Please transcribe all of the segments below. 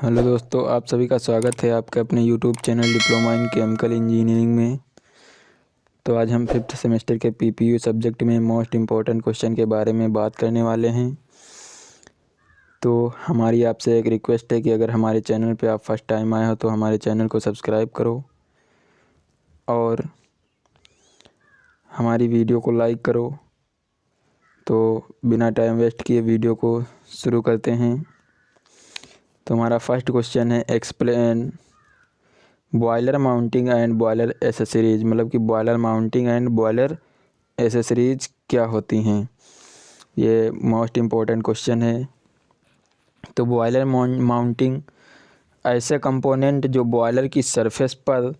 Hello दोस्तों, आप सभी का स्वागत है आपके अपने YouTube channel diploma in chemical engineering में। तो आज हम 5th सेमेस्टर के पीपीयू सब्जेक्ट में मोस्ट इम्पॉर्टेंट क्वेश्चन के बारे में बात करने वाले हैं। तो हमारी आपसे एक रिक्वेस्ट है कि अगर हमारे चैनल पे आप फर्स्ट टाइम आए हो तो हमारे चैनल को सब्सक्राइब करो और हमारी वीडियो को लाइक करो। तो बिना टाइम वेस्ट किए वीडियो को शुरू करते हैं। तो हमारा फर्स्ट क्वेश्चन है, explain boiler mounting and boiler accessories. मतलब कि boiler mounting and boiler accessories क्या होती हैं, ये मोस्ट इम्पोर्टेंट क्वेश्चन है। तो बॉयलर माउंटिंग ऐसे कंपोनेंट जो बॉयलर की सरफेस पर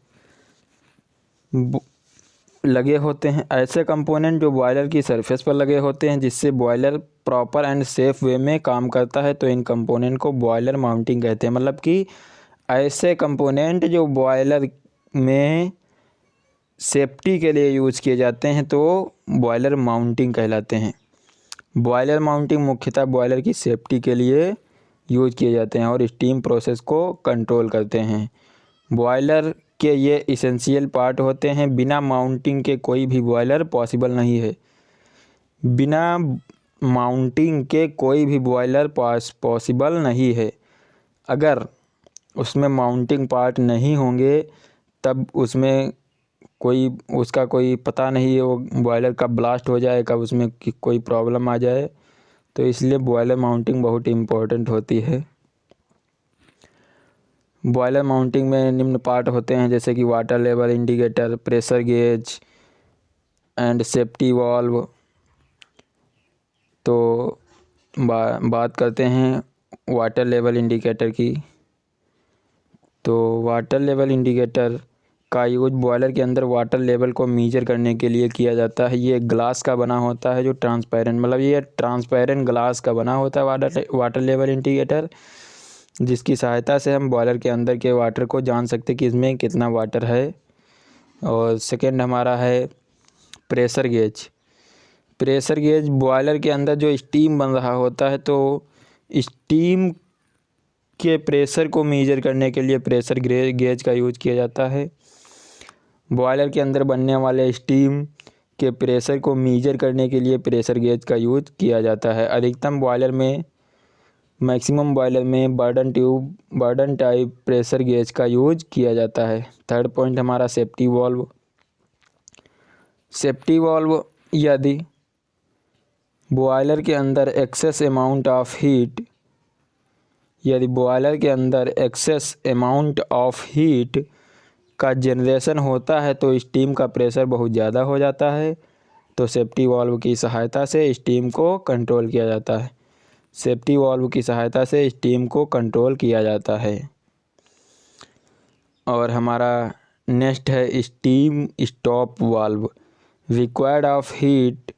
लगे होते हैं, ऐसे कंपोनेंट जो बॉयलर की सरफेस पर लगे होते हैं जिससे boiler proper and safe way में काम करता है, तो इन कंपोनेंट को बॉयलर माउंटिंग कहते हैं। मतलब कि ऐसे कंपोनेंट जो बॉयलर में सेफ्टी के लिए यूज़ किए जाते हैं तो बॉयलर माउंटिंग कहलाते हैं। बॉयलर माउंटिंग मुख्यतः बॉयलर की सेफ्टी के लिए यूज़ किए जाते हैं और स्टीम प्रोसेस को कंट्रोल करते हैं। बॉयलर के ये इसेंशियल पार्ट होते हैं, बिना माउंटिंग के कोई भी बॉयलर पॉसिबल नहीं है। बिना माउंटिंग के कोई भी बॉयलर पॉसिबल नहीं है। अगर उसमें माउंटिंग पार्ट नहीं होंगे तब उसमें उसका कोई पता नहीं है, वो बॉयलर कब ब्लास्ट हो जाए, कब उसमें कोई प्रॉब्लम आ जाए। तो इसलिए बॉयलर माउंटिंग बहुत इम्पोर्टेंट होती है। बॉयलर माउंटिंग में निम्न पार्ट होते हैं जैसे कि water level indicator, pressure gauge and safety valve. तो बात करते हैं वाटर लेवल इंडिकेटर की। तो वाटर लेवल इंडिकेटर का यूज बॉयलर के अंदर वाटर लेवल को मेजर करने के लिए किया जाता है। ये ग्लास का बना होता है जो ट्रांसपेरेंट, मतलब ये ट्रांसपेरेंट ग्लास का बना होता है वाटर लेवल इंडिकेटर, जिसकी सहायता से हम बॉयलर के अंदर के वाटर को जान सकते कि इसमें कितना वाटर है। और सेकेंड हमारा है pressure gauge. Pressure gauge boiler के अंदर जो स्टीम बन रहा होता है तो स्टीम के प्रेशर को मेजर करने के लिए प्रेशर गेज का यूज किया जाता है। बॉयलर के अंदर बनने वाले स्टीम के प्रेशर को मेजर करने के लिए प्रेशर गेज का यूज किया जाता है। मैक्सिमम बॉयलर में बर्डन टाइप प्रेशर गेज का यूज किया जाता है। थर्ड पॉइंट हमारा सेफ्टी वाल्व। सेफ्टी वाल्व यदि बॉयलर के अंदर एक्सेस अमाउंट ऑफ हीट का जनरेशन होता है तो स्टीम का प्रेशर बहुत ज़्यादा हो जाता है, तो सेफ्टी वाल्व की सहायता से स्टीम को कंट्रोल किया जाता है। सेफ्टी वाल्व की सहायता से स्टीम को कंट्रोल किया जाता है। और हमारा नेक्स्ट है steam stop valve. Required of heat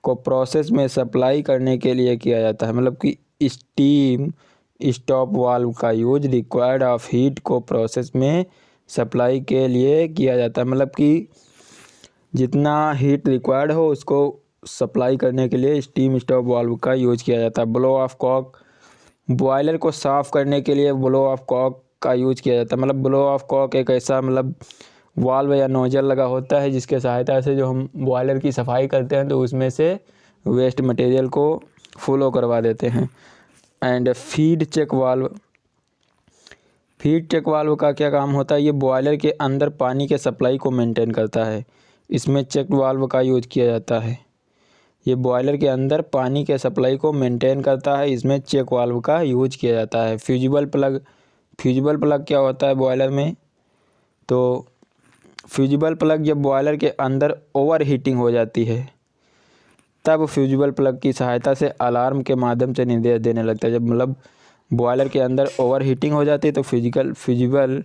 को प्रोसेस में सप्लाई करने के लिए किया जाता है। मतलब कि स्टीम स्टॉप वाल्व का यूज रिक्वायर्ड ऑफ हीट को प्रोसेस में सप्लाई के लिए किया जाता है। मतलब कि जितना हीट रिक्वायर्ड हो उसको सप्लाई करने के लिए स्टीम स्टॉप वाल्व का यूज किया जाता है। ब्लो ऑफ कॉक, बॉयलर को साफ़ करने के लिए ब्लो ऑफ कॉक का यूज किया जाता है। मतलब ब्लो ऑफ कॉक एक ऐसा वाल्व या नोजल लगा होता है जिसके सहायता से जो हम बॉयलर की सफाई करते हैं तो उसमें से वेस्ट मटेरियल को फ्लो करवा देते हैं। And feed check valve. Feed check valve का क्या काम होता है, ये बॉयलर के अंदर पानी के सप्लाई को मेंटेन करता है। इसमें चेक वाल्व का यूज किया जाता है। ये बॉयलर के अंदर पानी के सप्लाई को मेंटेन करता है, इसमें चेक वाल्व का यूज किया जाता है। फ्यूजिबल प्लग क्या होता है बॉयलर में, तो फ्यूजिबल प्लग जब बॉयलर के अंदर ओवर हीटिंग हो जाती है तब फ्यूजिबल प्लग की सहायता से अलार्म के माध्यम से निर्देश देने लगता है। जब बॉयलर के अंदर ओवर हीटिंग हो जाती है तो फ्यूजिबल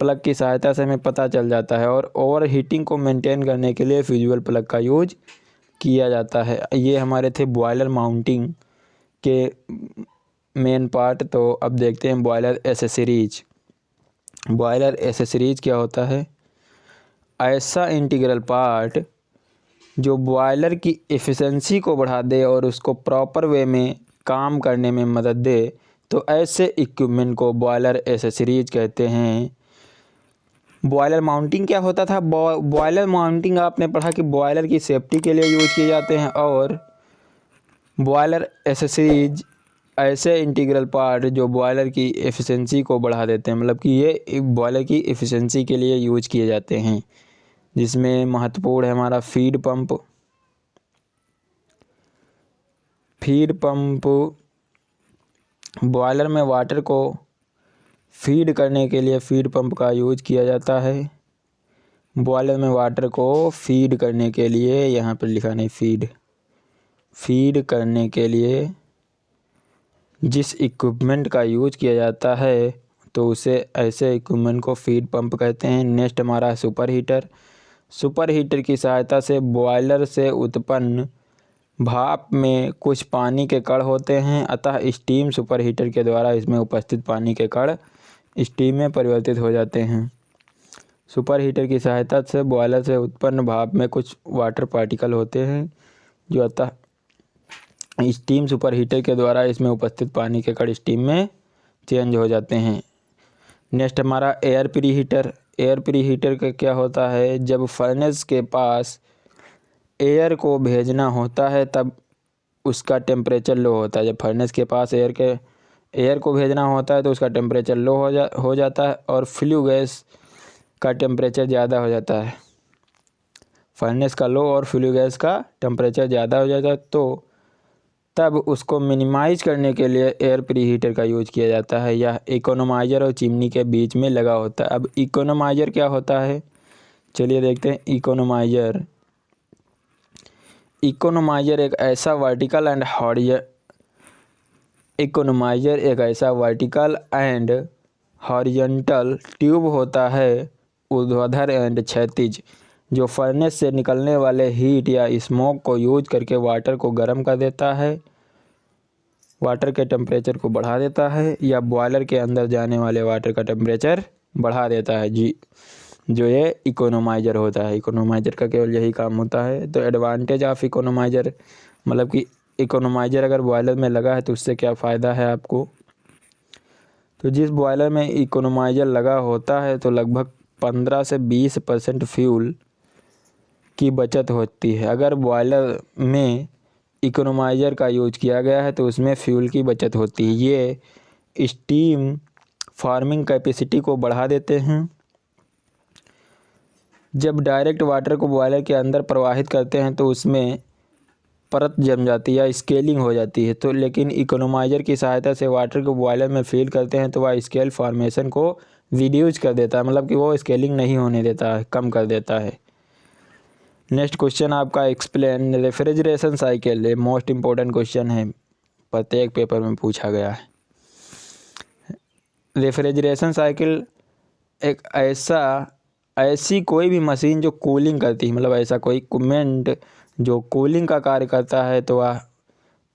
प्लग की सहायता से हमें पता चल जाता है और ओवर हीटिंग को मेंटेन करने के लिए फ्यूजिबल प्लग का यूज किया जाता है। ये हमारे थे बॉयलर माउंटिंग के मेन पार्ट। तो अब देखते हैं बॉयलर एसेसरीज। बॉयलर एसेसरीज क्या होता है, ऐसा इंटीग्रल पार्ट जो बॉयलर की एफिशिएंसी को बढ़ा दे और उसको प्रॉपर वे में काम करने में मदद दे, तो ऐसे इक्विपमेंट को बॉयलर एसेसरीज कहते हैं। बॉयलर माउंटिंग क्या होता था? बॉयलर माउंटिंग आपने पढ़ा कि बॉयलर की सेफ्टी के लिए यूज किए जाते हैं, और बॉयलर एसेसरीज ऐसे इंटीग्रल पार्ट जो बॉयलर की एफिशिएंसी को बढ़ा देते हैं, मतलब कि ये बॉयलर की एफिशिएंसी के लिए यूज किए जाते हैं, जिसमें महत्वपूर्ण है हमारा फीड पंप। बॉयलर में वाटर को फीड करने के लिए फीड पंप का यूज किया जाता है। बॉयलर में वाटर को फीड करने के लिए, यहाँ पर लिखा नहीं, फीड करने के लिए जिस इक्विपमेंट का यूज किया जाता है तो उसे ऐसे इक्विपमेंट को फीड पंप कहते हैं। नेक्स्ट हमारा सुपर हीटर की सहायता से बॉयलर से उत्पन्न भाप में कुछ पानी के कण होते हैं, अतः स्टीम सुपर हीटर के द्वारा इसमें उपस्थित पानी के कण स्टीम में परिवर्तित हो जाते हैं। सुपर हीटर की सहायता से बॉयलर से उत्पन्न भाप में कुछ वाटर पार्टिकल होते हैं, जो अतः स्टीम सुपर हीटर के द्वारा इसमें उपस्थित पानी के कण स्टीम में चेंज हो जाते हैं। नेक्स्ट हमारा एयर प्री हीटर का क्या होता है? जब फर्नेस के पास एयर को भेजना होता है तब उसका टेम्परेचर लो होता है। जब फर्नेस के पास एयर को भेजना होता है तो उसका टेम्परेचर लो हो जाता है और फ्लू गैस का टेम्परेचर ज़्यादा हो जाता है। फर्नेस का लो और फ्लू गैस का टेम्परेचर ज़्यादा हो जाता है, तो तब उसको मिनिमाइज करने के लिए एयर प्री हीटर का यूज किया जाता है। यह इकोनोमाइजर और चिमनी के बीच में लगा होता है। अब इकोनोमाइजर क्या होता है, चलिए देखते हैं। इकोनोमाइजर एक ऐसा वर्टिकल एंड हॉरिजॉन्टल ट्यूब होता है, ऊर्ध्वाधर एंड क्षैतिज, जो फर्नेस से निकलने वाले हीट या स्मोक को यूज करके वाटर को गर्म कर देता है, वाटर के टेम्परेचर को बढ़ा देता है, या बॉयलर के अंदर जाने वाले वाटर का टेम्परेचर बढ़ा देता है जी, जो ये इकोनोमाइजर होता है। इकोनोमाइजर का केवल यही काम होता है। तो एडवांटेज ऑफ इकोनोमाइजर, मतलब कि इकोनोमाइजर अगर बॉयलर में लगा है तो उससे क्या फ़ायदा है आपको? तो जिस बॉयलर में इकोनोमाइजर लगा होता है तो लगभग 15 से 20% फ्यूल की बचत होती है। अगर बॉयलर में इकोनोमाइजर का यूज किया गया है तो उसमें फ्यूल की बचत होती है। ये स्टीम फार्मिंग कैपेसिटी को बढ़ा देते हैं। जब डायरेक्ट वाटर को बॉयलर के अंदर प्रवाहित करते हैं तो उसमें परत जम जाती है या स्केलिंग हो जाती है, तो लेकिन इकोनोमाइजर की सहायता से वाटर को बॉयलर में फील करते हैं तो वह स्केल फॉर्मेशन को रिड्यूस कर देता है, मतलब कि वो स्केलिंग नहीं होने देता है, कम कर देता है। नेक्स्ट क्वेश्चन आपका एक्सप्लेन रेफ्रिजरेशन साइकिल। ये मोस्ट इम्पोर्टेंट क्वेश्चन है, प्रत्येक पेपर में पूछा गया है। रेफ्रिजरेशन साइकिल एक ऐसी कोई भी मशीन जो कूलिंग करती है, मतलब ऐसा कोई इक्विपमेंट जो कूलिंग का कार्य करता है तो वह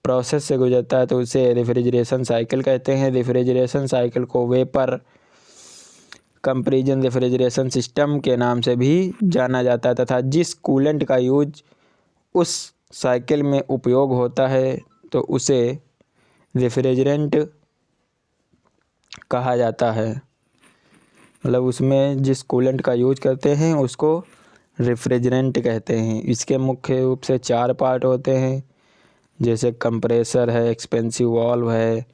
प्रोसेस से गुजरता है, तो उसे रेफ्रिजरेशन साइकिल कहते हैं। रेफ्रिजरेशन साइकिल को वेपर कंपैरिजन रेफ्रिजरेशन सिस्टम के नाम से भी जाना जाता है, तथा जिस कूलेंट का यूज उस साइकिल में उपयोग होता है तो उसे रेफ्रिजरेंट कहा जाता है। मतलब उसमें जिस कूलेंट का यूज करते हैं उसको रेफ्रिजरेंट कहते हैं। इसके मुख्य रूप से 4 पार्ट होते हैं, जैसे कंप्रेसर है, एक्सपेंसिव वाल्व है,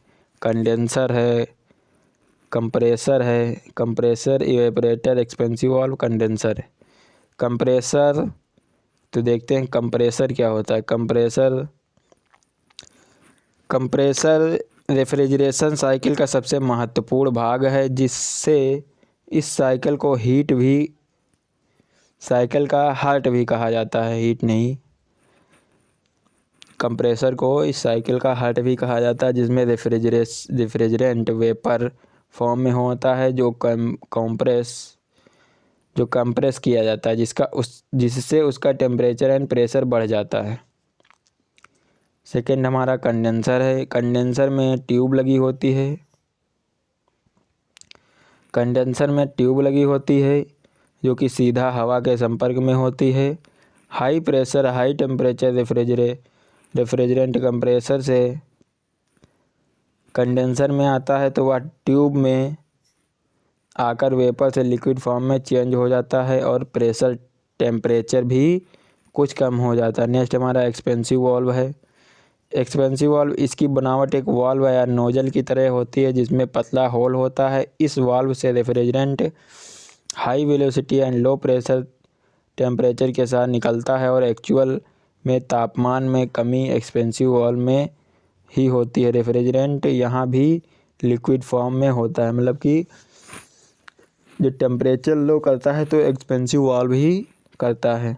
कंडेंसर है, compressor, evaporator, expensive valve, condenser है। कंप्रेसर, तो देखते हैं कंप्रेसर क्या होता है। कंप्रेसर रेफ्रिजरेशन साइकिल का सबसे महत्वपूर्ण भाग है, जिससे इस साइकिल को साइकिल का हार्ट भी कहा जाता है। हीट नहीं, कंप्रेसर को इस साइकिल का हार्ट भी कहा जाता है, जिसमें रेफ्रिजरेंट वेपर फॉर्म में होता है जो कंप्रेस किया जाता है, जिससे उसका टेम्परेचर एंड प्रेशर बढ़ जाता है। सेकेंड हमारा कंडेंसर है। कंडेंसर में ट्यूब लगी होती है जो कि सीधा हवा के संपर्क में होती है। High pressure high temperature refrigerant compressor से कंडेंसर में आता है तो वह ट्यूब में आकर वेपर से लिक्विड फॉर्म में चेंज हो जाता है और प्रेशर टेम्परेचर भी कुछ कम हो जाता है। नेक्स्ट हमारा एक्सपेंसिव वाल्व है। एक्सपेंसिव वाल्व इसकी बनावट एक वाल्व या नोजल की तरह होती है जिसमें पतला होल होता है। इस वाल्व से refrigerant high velocity and low pressure temperature के साथ निकलता है और एक्चुअल में तापमान में कमी एक्सपेंसिव वाल्व में ही होती है। रेफ्रिजरेंट यहाँ भी लिक्विड फॉर्म में होता है, मतलब कि जो टेम्परेचर लो करता है तो एक्सपेंसिव वाल्व ही करता है।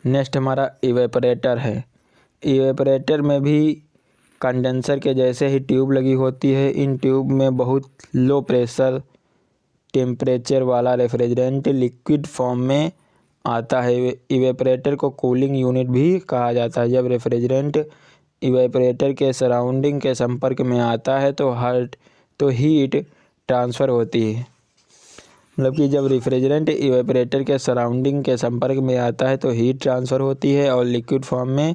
नेक्स्ट हमारा इवेपोरेटर है। इवेपोरेटर में भी कंडेंसर के जैसे ही ट्यूब लगी होती है। इन ट्यूब में बहुत लो प्रेशर टेम्परेचर वाला रेफ्रिजरेंट लिक्विड फॉर्म में आता है। इवेपोरेटर को कूलिंग यूनिट भी कहा जाता है। जब रेफ्रिजरेंट इवेपोरेटर के सराउंडिंग के संपर्क में आता है तो हीट ट्रांसफ़र होती है। मतलब कि जब रेफ्रिजरेंट इवेपोरेटर के सराउंडिंग के संपर्क में आता है तो हीट ट्रांसफ़र होती है और लिक्विड फॉर्म में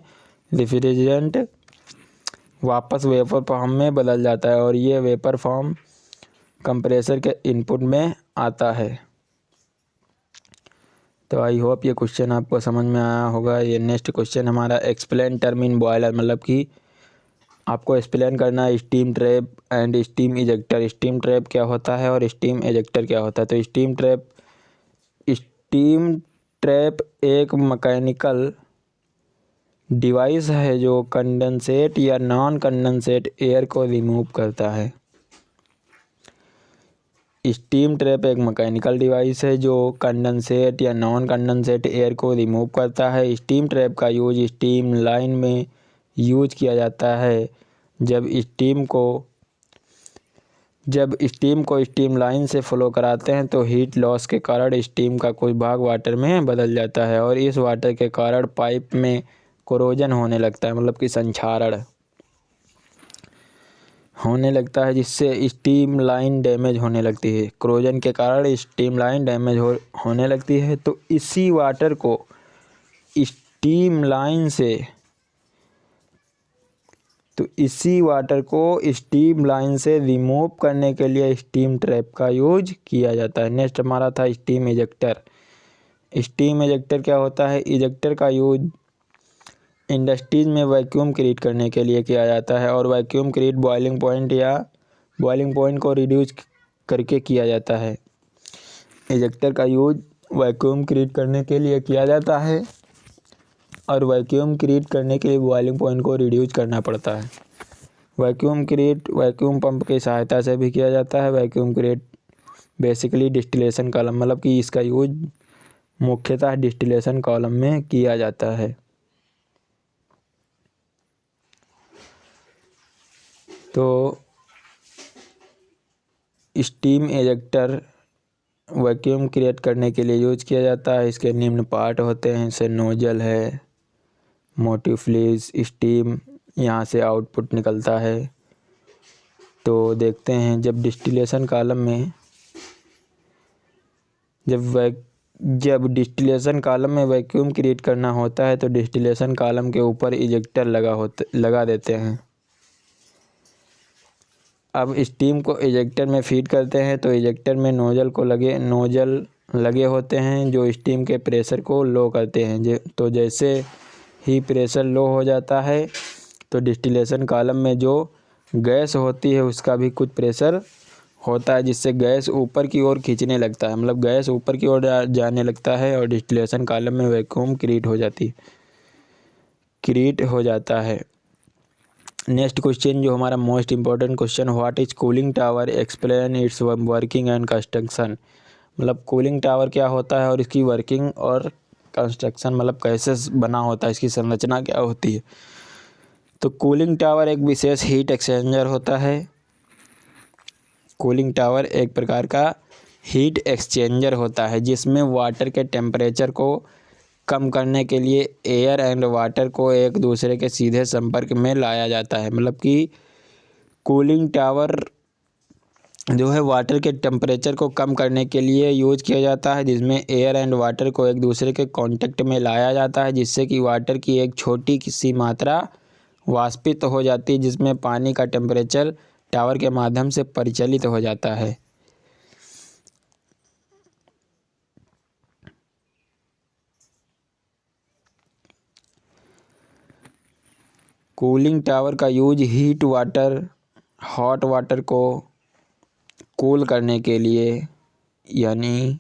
रेफ्रिजरेंट वापस वेपर फॉर्म में बदल जाता है और ये वेपर फॉर्म कंप्रेसर के इनपुट में आता है। तो आई होप ये क्वेश्चन आपको समझ में आया होगा। ये नेक्स्ट क्वेश्चन हमारा एक्सप्लेन टर्म इन बॉयलर, मतलब कि आपको एक्सप्लेन करना है steam trap and steam ejector. Steam trap क्या होता है और स्टीम इजेक्टर क्या होता है। तो स्टीम ट्रैप एक मैकेनिकल डिवाइस है जो कंडेंसेट या नॉन कंडेंसेट एयर को रिमूव करता है। स्टीम ट्रैप एक मैकेनिकल डिवाइस है जो कंडेंसेट या नॉन कंडेंसेट एयर को रिमूव करता है। स्टीम ट्रैप का यूज स्टीम लाइन में यूज किया जाता है। जब स्टीम को स्टीम लाइन से फ्लो कराते हैं तो हीट लॉस के कारण स्टीम का कुछ भाग वाटर में बदल जाता है और इस वाटर के कारण पाइप में कोरोजन होने लगता है, मतलब कि संक्षारण होने लगता है जिससे स्टीम लाइन डैमेज होने लगती है। कोरोजन के कारण स्टीम लाइन डैमेज होने लगती है। तो इसी वाटर को स्टीम लाइन से रिमूव करने के लिए स्टीम ट्रैप का यूज किया जाता है। नेक्स्ट हमारा था स्टीम इजेक्टर। स्टीम इजेक्टर क्या होता है। इजेक्टर का यूज इंडस्ट्रीज में वैक्यूम क्रिएट करने के लिए किया जाता है और वैक्यूम क्रिएट बॉइलिंग पॉइंट को रिड्यूस करके किया जाता है। इजेक्टर का यूज वैक्यूम क्रिएट करने के लिए किया जाता है और वैक्यूम क्रिएट करने के लिए बॉइलिंग पॉइंट को रिड्यूस करना पड़ता है। वैक्यूम पंप की सहायता से भी किया जाता है। Vacuum create basically distillation column, मतलब कि इसका यूज मुख्यतः डिस्टिलेशन कॉलम में किया जाता है। तो स्टीम इजेक्टर वैक्यूम क्रिएट करने के लिए यूज किया जाता है। इसके निम्न पार्ट होते हैं। जैसे नोजल है, मोटिव फ्लीज, स्टीम यहाँ से आउटपुट निकलता है। तो देखते हैं जब डिस्टिलेशन कॉलम में वैक्यूम क्रिएट करना होता है तो डिस्टिलेशन कॉलम के ऊपर इजेक्टर लगा देते हैं। अब स्टीम को इजेक्टर में फीड करते हैं तो इजेक्टर में नोजल लगे होते हैं जो स्टीम के प्रेशर को लो करते हैं। तो जैसे ही प्रेशर लो हो जाता है तो डिस्टिलेशन कॉलम में जो गैस होती है उसका भी कुछ प्रेशर होता है जिससे गैस ऊपर की ओर खींचने लगता है, मतलब गैस ऊपर की ओर जाने लगता है और डिस्टिलेशन कॉलम में वैक्यूम क्रिएट हो जाता है। नेक्स्ट क्वेश्चन जो हमारा most important question, what is cooling tower, explain it's working and construction. मतलब कूलिंग टावर क्या होता है और इसकी वर्किंग और कंस्ट्रक्शन, मतलब कैसे बना होता है, इसकी संरचना क्या होती है। तो कूलिंग टावर एक विशेष हीट एक्सचेंजर होता है। कूलिंग टावर एक प्रकार का हीट एक्सचेंजर होता है जिसमें वाटर के टेम्परेचर को कम करने के लिए एयर एंड वाटर को एक दूसरे के सीधे संपर्क में लाया जाता है। मतलब कि कूलिंग टावर जो है वाटर के टेम्परेचर को कम करने के लिए यूज किया जाता है जिसमें एयर एंड वाटर को एक दूसरे के कांटेक्ट में लाया जाता है जिससे कि वाटर की एक छोटी सी मात्रा वाष्पित हो जाती है, जिसमें पानी का टेम्परेचर टावर के माध्यम से परिचालित हो जाता है। कूलिंग टावर का यूज हॉट वाटर को कूल करने के लिए, यानी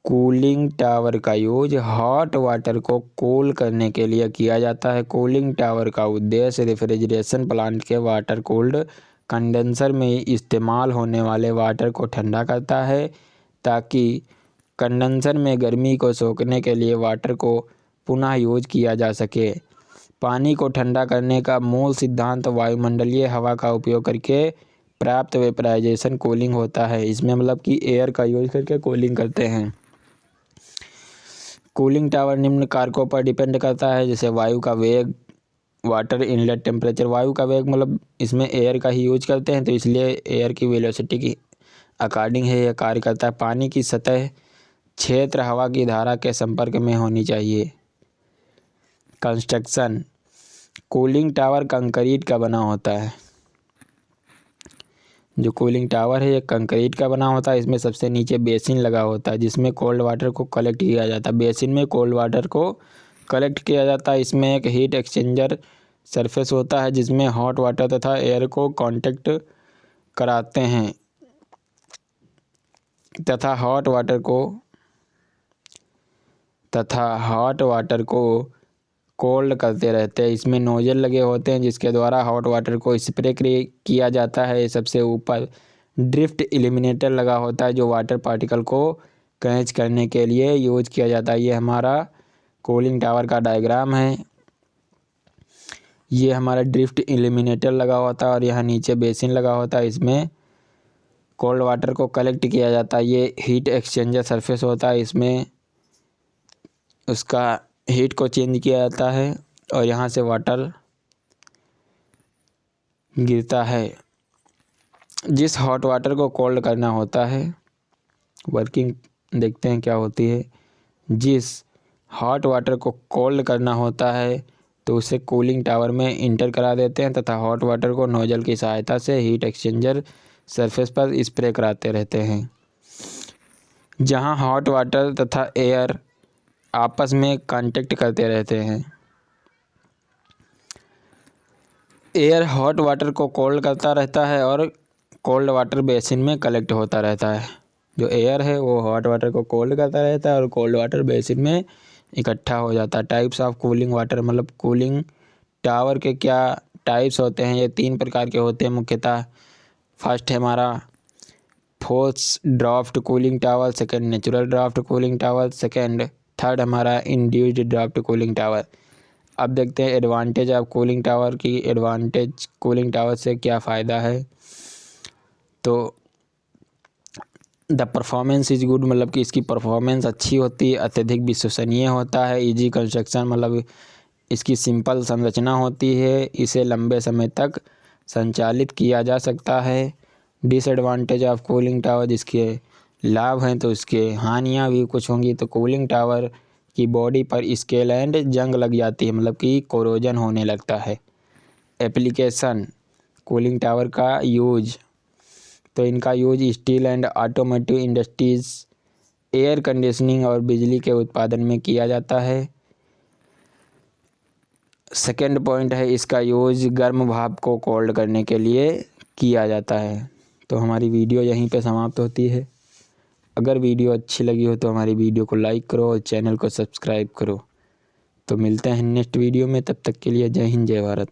कूलिंग टावर का यूज हॉट वाटर को कूल करने के लिए किया जाता है। कूलिंग टावर का उद्देश्य रेफ्रिजरेशन प्लांट के वाटर कूल्ड कंडेंसर में इस्तेमाल होने वाले वाटर को ठंडा करता है, ताकि कंडेंसर में गर्मी को सोखने के लिए वाटर को पुनः यूज किया जा सके। पानी को ठंडा करने का मूल सिद्धांत वायुमंडलीय हवा का उपयोग करके प्राप्त वेपराइजेशन कूलिंग होता है। इसमें मतलब कि एयर का यूज करके कूलिंग करते हैं। कूलिंग टावर निम्न कारकों पर डिपेंड करता है, जैसे वायु का वेग, वाटर इनलेट टेम्परेचर। वायु का वेग मतलब इसमें एयर का ही यूज करते हैं, तो इसलिए एयर की वेलोसिटी की अकॉर्डिंग है यह कार्य करता है। पानी की सतह क्षेत्र हवा की धारा के संपर्क में होनी चाहिए। कंस्ट्रक्शन, कूलिंग टावर कंक्रीट का बना होता है। जो कूलिंग टावर है ये कंक्रीट का बना होता है। इसमें सबसे नीचे बेसिन लगा होता है, जिसमें कोल्ड वाटर को कलेक्ट किया जाता है। बेसिन में कोल्ड वाटर को कलेक्ट किया जाता है। इसमें एक हीट एक्सचेंजर सरफेस होता है, जिसमें हॉट वाटर तथा एयर को कांटेक्ट कराते हैं तथा हॉट वाटर को कोल्ड करते रहते हैं। इसमें नोजल लगे होते हैं, जिसके द्वारा हॉट वाटर को स्प्रे किया जाता है। सबसे ऊपर ड्रिफ्ट एलिमिनेटर लगा होता है, जो वाटर पार्टिकल को कैच करने के लिए यूज किया जाता है। ये हमारा कूलिंग टावर का डायग्राम है। ये हमारा ड्रिफ्ट एलिमिनेटर लगा होता है और यहाँ नीचे बेसिन लगा होता है। इसमें कोल्ड वाटर को कलेक्ट किया जाता है। ये हीट एक्सचेंजर सरफेस होता है, इसमें उसका हीट को चेंज किया जाता है और यहाँ से वाटर गिरता है। जिस हॉट वाटर को कोल्ड करना होता है, वर्किंग देखते हैं क्या होती है। जिस हॉट वाटर को कोल्ड करना होता है तो उसे कूलिंग टावर में इंटर करा देते हैं तथा हॉट वाटर को नोजल की सहायता से हीट एक्सचेंजर सरफेस पर स्प्रे कराते रहते हैं। जहां हॉट वाटर तथा एयर आपस में कांटेक्ट करते रहते हैं। एयर हॉट वाटर को कोल्ड करता रहता है और कोल्ड वाटर बेसिन में कलेक्ट होता रहता है। जो एयर है वो हॉट वाटर को कोल्ड करता रहता है और कोल्ड वाटर बेसिन में इकट्ठा हो जाता है। टाइप्स ऑफ कूलिंग वाटर, मतलब कूलिंग टावर के क्या टाइप्स होते हैं, ये 3 प्रकार के होते हैं मुख्यतः। फर्स्ट है हमारा force draft cooling tower, second natural draft cooling tower, third हमारा इंड्यूस्ड ड्राफ्ट कूलिंग टावर। अब देखते हैं एडवांटेज ऑफ कूलिंग टावर की। एडवांटेज कूलिंग टावर से क्या फ़ायदा है, तो द परफॉर्मेंस इज़ गुड, मतलब कि इसकी परफॉर्मेंस अच्छी होती है। अत्यधिक विश्वसनीय होता है। इजी कंस्ट्रक्शन, मतलब इसकी सिंपल संरचना होती है। इसे लंबे समय तक संचालित किया जा सकता है। डिसएडवांटेज ऑफ कूलिंग टावर, जिसके लाभ हैं तो इसके हानियाँ भी कुछ होंगी। तो कूलिंग टावर की बॉडी पर स्केल एंड जंग लग जाती है, मतलब कि कोरोजन होने लगता है। एप्लीकेशन कूलिंग टावर का यूज, तो इनका use steel and automotive industries, air conditioning और बिजली के उत्पादन में किया जाता है। सेकेंड पॉइंट है इसका यूज गर्म भाप को कोल्ड करने के लिए किया जाता है। तो हमारी वीडियो यहीं पे समाप्त होती है। अगर वीडियो अच्छी लगी हो तो हमारी वीडियो को लाइक करो और चैनल को सब्सक्राइब करो। तो मिलते हैं नेक्स्ट वीडियो में, तब तक के लिए जय हिंद जय भारत।